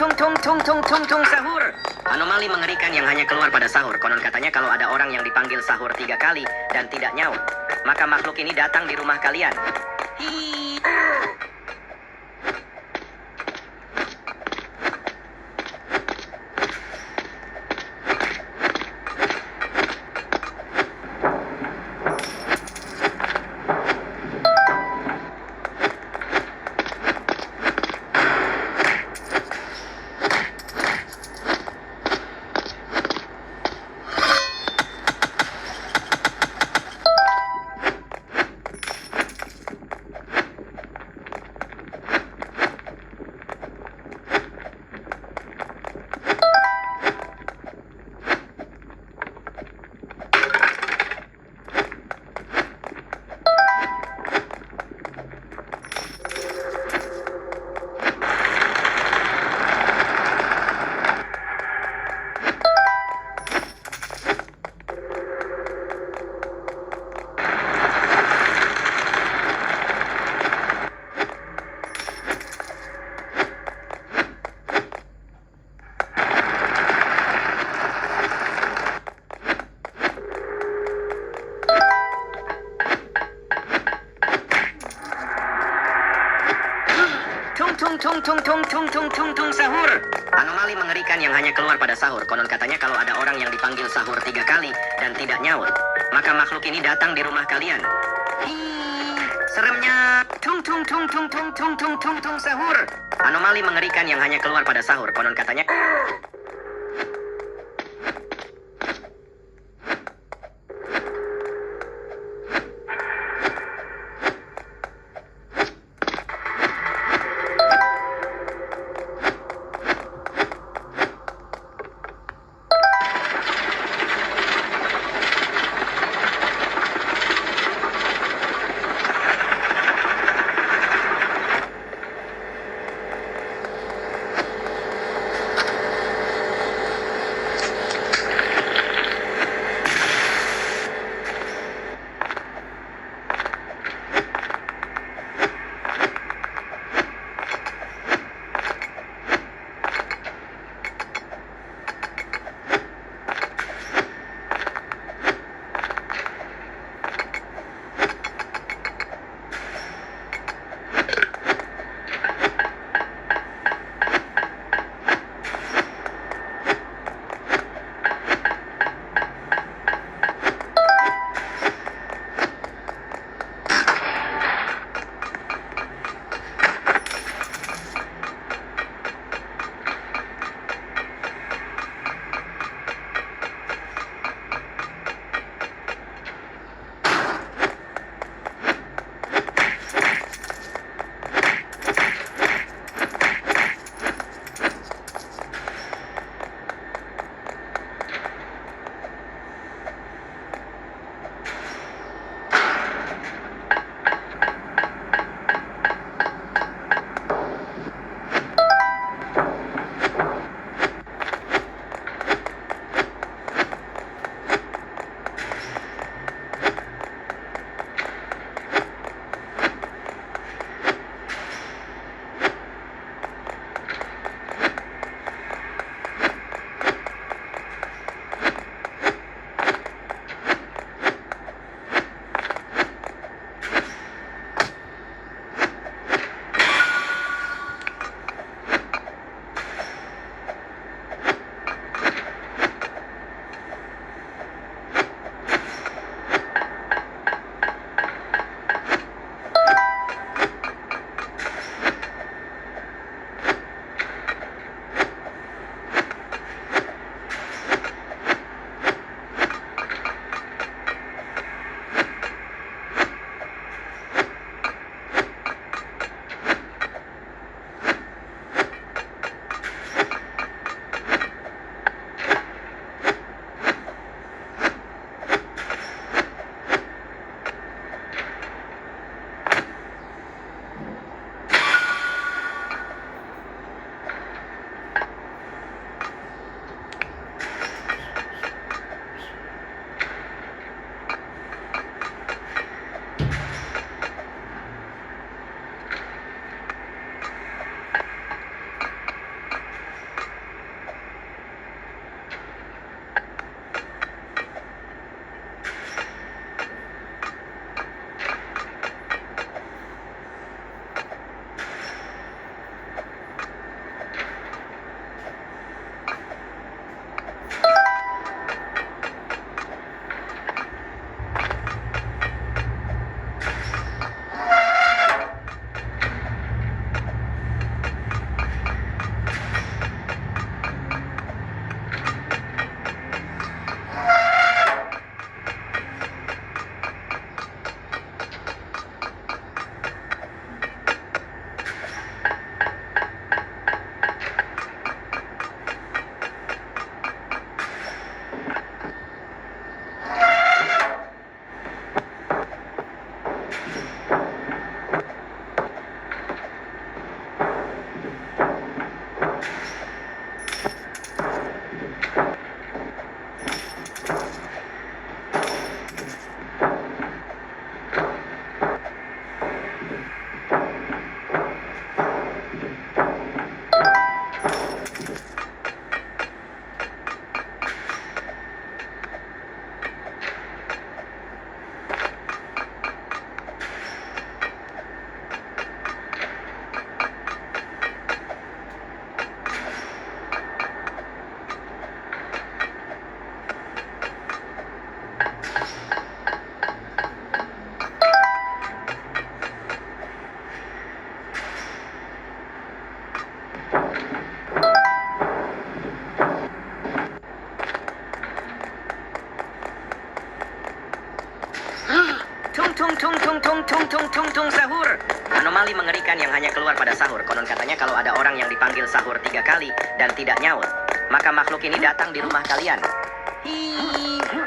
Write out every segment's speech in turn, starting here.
tung sahur. Anomali mengerikan yang hanya keluar pada sahur. Konon katanya kalau ada orang yang dipanggil sahur 3 kali dan tidak nyaut, maka makhluk ini datang di rumah kalian. Hi. Tung sahur. Anomali mengerikan yang hanya keluar pada sahur. Konon katanya kalau ada orang yang dipanggil sahur 3 kali dan tidak nyaut, maka makhluk ini datang di rumah kalian. Hi, seremnya. Tung sahur. Anomali mengerikan yang hanya keluar pada sahur. Konon katanya Anomali mengerikan yang hanya keluar pada sahur. Konon katanya kalau ada orang yang dipanggil sahur 3 kali dan tidak nyaut, maka makhluk ini datang di rumah kalian.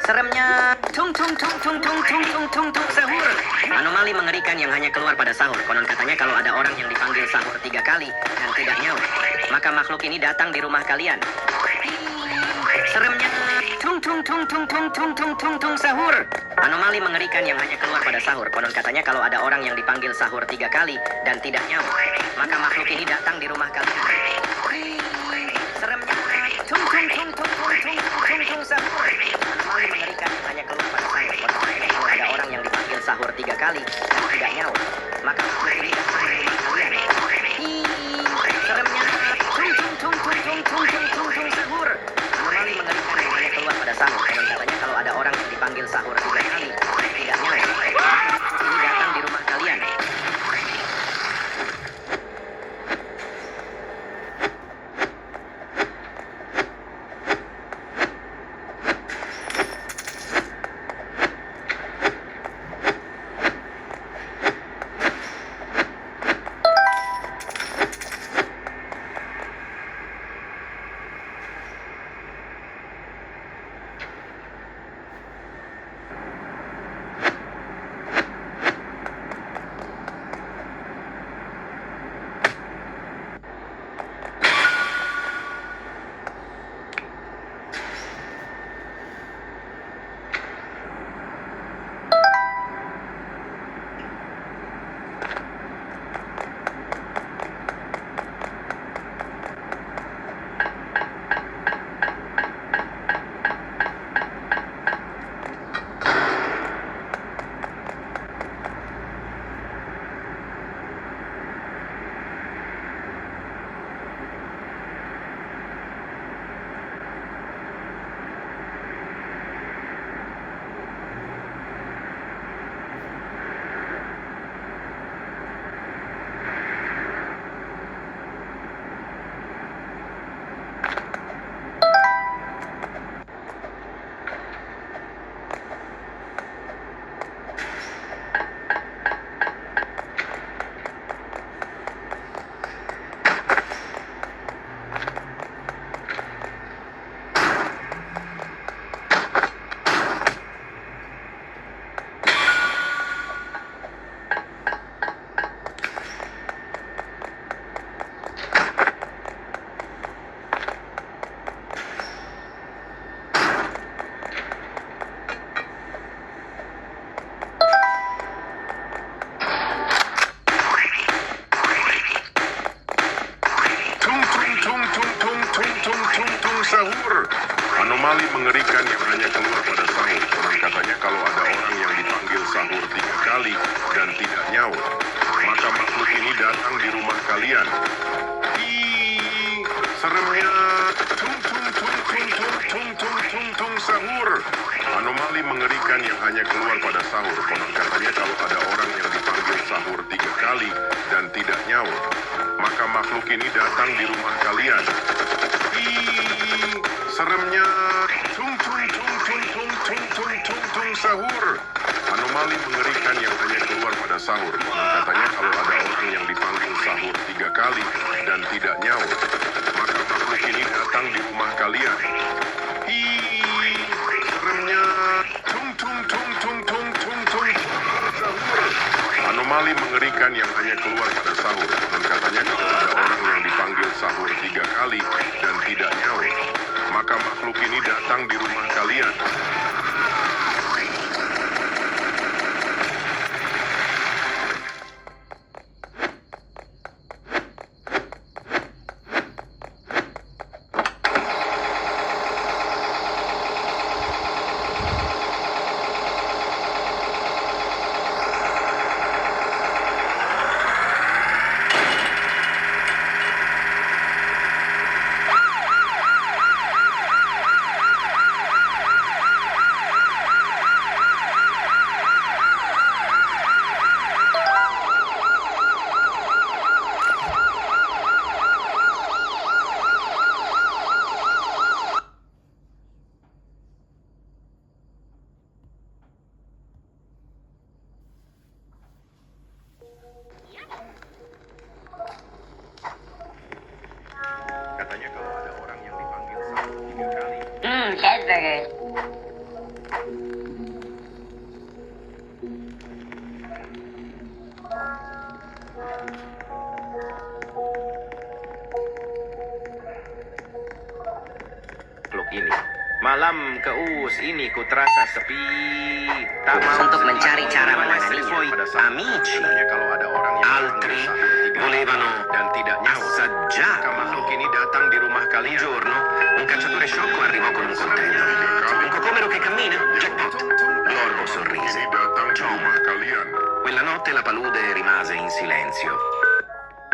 Seremnya. Tung tung tung tung tung tung tung tung tung sahur. Anomali mengerikan yang hanya keluar pada sahur. Konon katanya kalau ada orang yang dipanggil sahur 3 kali dan tidak nyaut, maka makhluk ini datang di rumah kalian. Seremnya. Tung tung tung tung tung tung tung tung tung sahur. Anomali mengerikan yang hanya keluar pada sahur. Konon katanya kalau ada orang yang dipanggil sahur 3 kali dan tidak nyaut, maka makhluk ini datang di rumah kalian. Seremnya. Tung tung tung tung tung tung tung tung sahur. Anomali mengerikan yang hanya keluar pada sahur. Konon katanya kalau ada orang yang dipanggil sahur 3 kali dan tidak nyaut, maka makhluk ini datang di rumah kalian. Seremnya. Tung tung tung tung tung tung tung tung tung sahur. Anomali mengerikan yang hanya keluar pada sahur. Konon katanya kalau ada orang yang dipanggil sahur 3 kali dan tidak nyaut, maka makhluk ini datang di rumah kalian. Sahur. Anomali mengerikan yang hanya keluar pada sahur. Konon katanya kalau ada orang yang dipanggil sahur 3 kali dan tidak nyaut, maka makhluk ini datang di rumah kalian. Seremnya. Tung tung tung tung tung tung tung tung tung sahur. Anomali mengerikan yang hanya keluar pada sahur. Konon katanya kalau ada orang yang dipanggil sahur 3 kali dan tidak nyaut, maka makhluk ini datang di rumah kalian. Seremnya. Tung tung tung tung tung tung tung tung tung sahur. Anomali mengerikan yang hanya keluar pada sahur. Konon katanya kalau ada orang yang dipanggil sahur 3 kali dan tidak nyaut, maka makhluk ini datang di rumah kalian. Seremnya. Tung tung tung tung tung tung tung sahur. Anomali mengerikan yang hanya keluar pada sahur. Konon katanya kalau ada orang yang dipanggil sahur 3 kali dan tidak nyaut, maka makhluk ini datang di rumah kalian. Makhluk ini. Malam keus ini ku terasa sepi. Tak mau Untuk mencari sedikit cara pun menanganinya, suoi. amici Katanya kalau ada orang yang Altri dipanggil sahur 3 kali volevano dan tidak nyaut, assaggiare. maka makhluk ini datang di rumah Un kalian. giorno un cacciatore sciocco arrivò con un coltello. Un cocomero che cammina? Jackpot. L'orbo sorrise. Ini datang di rumah kalian. Quella notte la palude rimase in silenzio.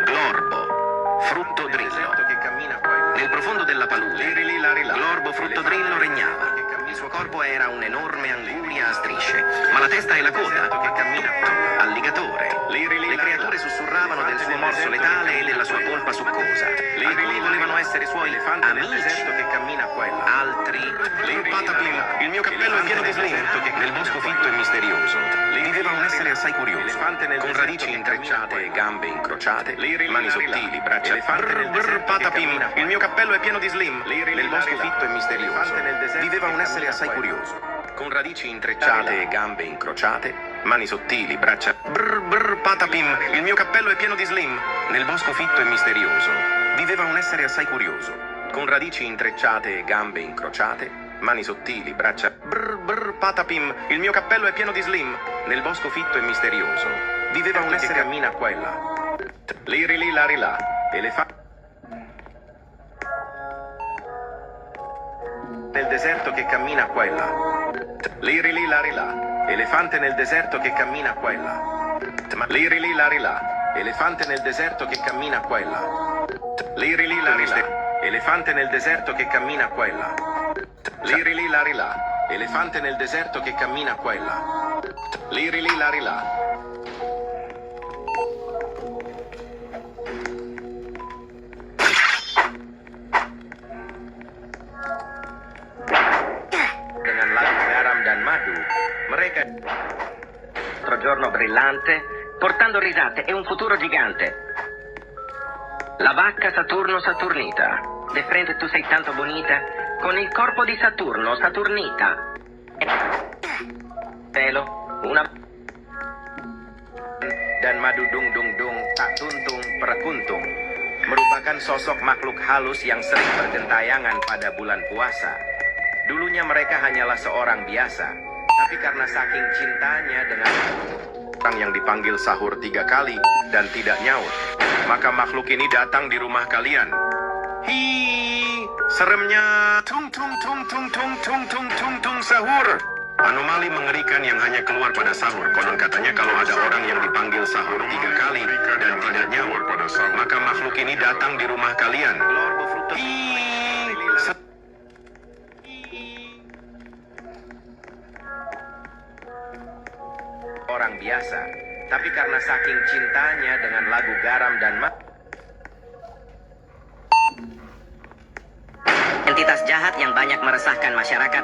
Glorbo, frutto drillo. Nel profondo della palude, Glorbo frutto drillo regnava. Il suo corpo era un'enorme anguria a strisce, ma la testa e la coda, tutto alligatore. Le creature sussurravano del suo morso letale e della sua polpa succosa. Alcuni volevano essere suoi amici, altri Patapim, il mio cappello è pieno di slim. Nel bosco fitto e misterioso viveva un essere assai curioso, con radici intrecciate e gambe incrociate, mani sottili, braccia. Brr, Patapim, il mio cappello è pieno di slim. Nel bosco fitto e misterioso viveva un essere assai curioso, con radici intrecciate e gambe incrociate, mani sottili, braccia. Brr, Patapim, il mio cappello è pieno di slim. Nel bosco fitto e misterioso viveva un essere assai curioso, con radici intrecciate e gambe incrociate, mani sottili, braccia. Brr, Patapim, il mio cappello è pieno di slim. Nel bosco fitto e misterioso viveva un essere che cammina qua e là. Liri lari là, nel deserto che cammina qua e là. Liri lari là, elefante nel deserto che cammina qua e là. Liri lari là, elefante nel deserto che cammina qua e là. Liri lari là, elefante nel deserto che cammina qua e là. Liri lari là, elefante nel deserto che cammina qua e là. Liri lari là. Dengan lagu garam dan madu, mereka Altro giorno brillante, portando risate e un futuro gigante. La vacca Saturno Saturnita. De frente tu sei tanto bonita, con il corpo di Saturno Saturnita. Pelo, una dan madu dung dung dung tak tuntung perakuntung merupakan sosok makhluk halus yang sering bergentayangan pada bulan puasa. Dulunya mereka hanyalah seorang biasa, tapi karena saking cintanya dengan orang yang dipanggil sahur 3 kali dan tidak nyaut, maka makhluk ini datang di rumah kalian. Hi, seremnya tung tung tung tung tung tung tung tung tung sahur. Anomali mengerikan yang hanya keluar pada sahur. Konon katanya kalau ada orang yang dipanggil sahur 3 kali dan tidak nyaut, pada sahur. maka makhluk ini datang di rumah kalian. Orang biasa, tapi karena saking cintanya dengan lagu garam dan entitas jahat yang banyak meresahkan masyarakat.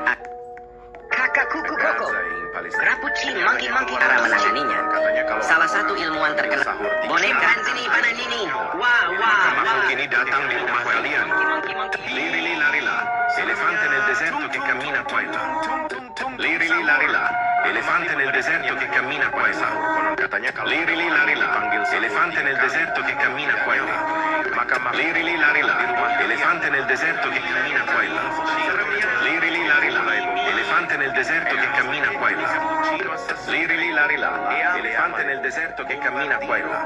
Kakak kuku koko. Grapucci monkey cara menanganinya. Salah satu ilmuwan terkenal. Boneka Antini Pananini. Wah, makhluk ini datang di rumah kalian. Liri lari là, elefante nel deserto che cammina qua e là. Liri lari là, elefante nel deserto che cammina qua e là. Liri lari là, elefante nel deserto che cammina qua e là. Liri lari là, elefante nel deserto che cammina qua e là. Liri lari là, elefante nel deserto che cammina qua e là. Liri lari là, elefante nel deserto che cammina qua e là.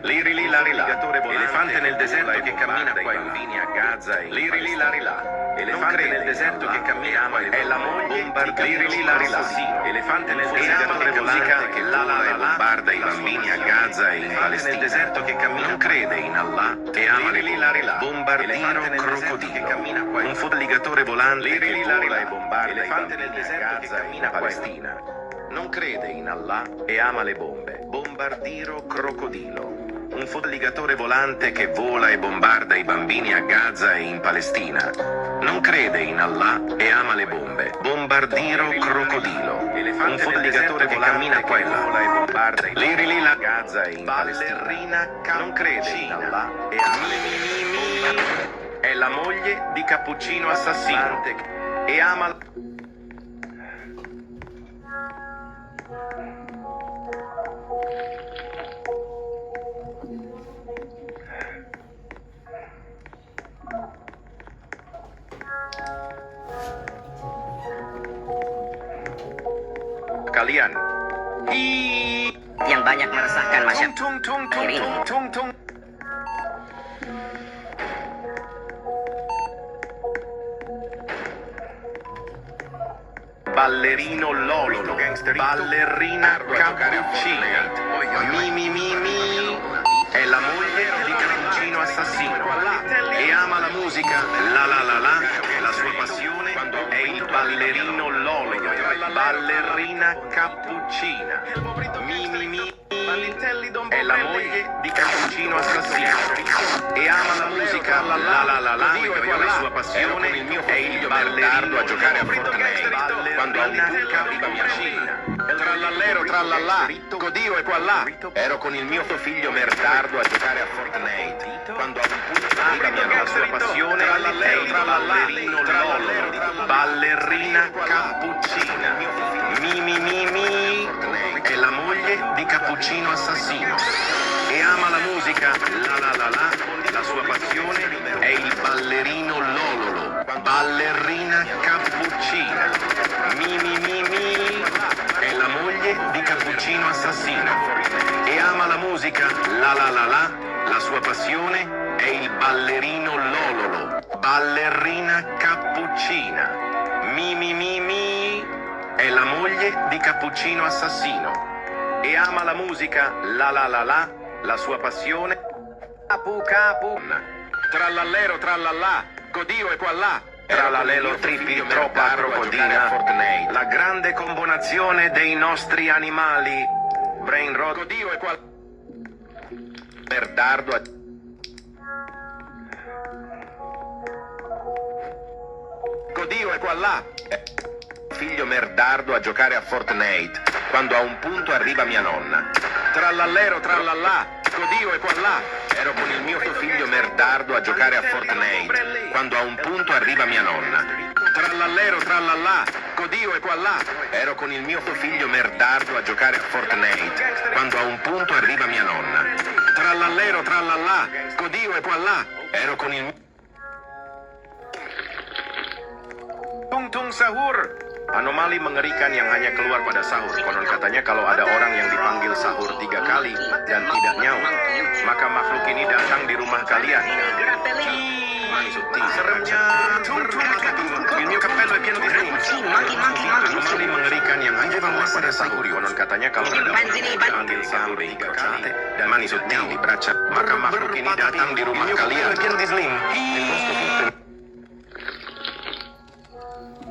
Liri lari là, elefante nel deserto che cammina qua e là. Liri lari là, elefante nel deserto che cammina qua e là. È la moglie Liri lari là, elefante nel deserto che vola e bombarda i bambini a Gaza e in Palestina. Nel deserto che cammina, non crede in Allah e ama le bombardino crocodilo, un alligatore volante che vola e bombarda i bambini a Gaza e in Palestina. Non crede in Allah e ama le bombe. Bombardiro crocodilo. Un alligatore volante che vola e bombarda i bambini a Gaza e in Palestina. Non crede in Allah e ama le bombe. Bombardiro crocodilo. Un alligatore che cammina qua e là e bombarda i bambini a Gaza e in Palestina. Non crede in Allah e ama le bombe. È la moglie di Cappuccino Assassino e ama kalian. yang banyak meresahkan masyarakat. Tung tung tung Akhir ini. tung tung tung. Ballerino Lolo, ballerina Cappuccina, mi, è la moglie di Cappuccino assassino e ama la musica, la, la sua passione è il ballerino Lolo, ballerina Cappuccina, mi, è la moglie di Cappuccino assassino e ama la musica, la sua passione è il ballerino a giocare a Fortnite quando ha un Cappuccina. Trallallero, trallallà, Codio e qua là. Ero con il mio figlio merdardo a giocare a Fortnite quando a un punto arriva la sua passione è il ballerino Lolo, ballerina Cappuccina. Mi, è la moglie di Cappuccino assassino e ama la musica, la sua passione è il ballerino Lololo, ballerina Cappuccina. Mi, è la moglie di Cappuccino assassino e ama la musica, la sua passione è il ballerino Lololo, ballerina Cappuccina. Mi, è la moglie di Cappuccino assassino e ama la musica, la sua passione. Capu, trallallero, trallallà, Codio e qua là. Trallallero, trippi, troppa crocodina, la grande combinazione dei nostri animali. Brain rot, Codio e qua. Merdardo. Codio e qua là. Figlio merdardo a giocare a Fortnite quando a un punto arriva mia nonna. Trallallero, trallallà, Codio e qua là. Ero con il mio figlio merdardo a giocare a Fortnite quando a un punto arriva mia nonna. Trallallero, trallallà, Codio e qua là. Ero con il mio figlio merdardo a giocare a Fortnite quando a un punto arriva mia nonna. Trallallero, trallallà, Codio e qua là. Ero con il Tung tung sahur. Anomali mengerikan yang hanya keluar pada sahur. Konon katanya kalau ada orang yang dipanggil sahur 3 kali dan tidak nyaut, maka makhluk ini datang di rumah kalian. Seremnya. Il mio cappello è pieno di anomali mengerikan yang hanya keluar pada sahur. Konon katanya kalau ada orang yang dipanggil sahur 3 kali dan mani sottili, braccia, maka makhluk ini datang di rumah kalian.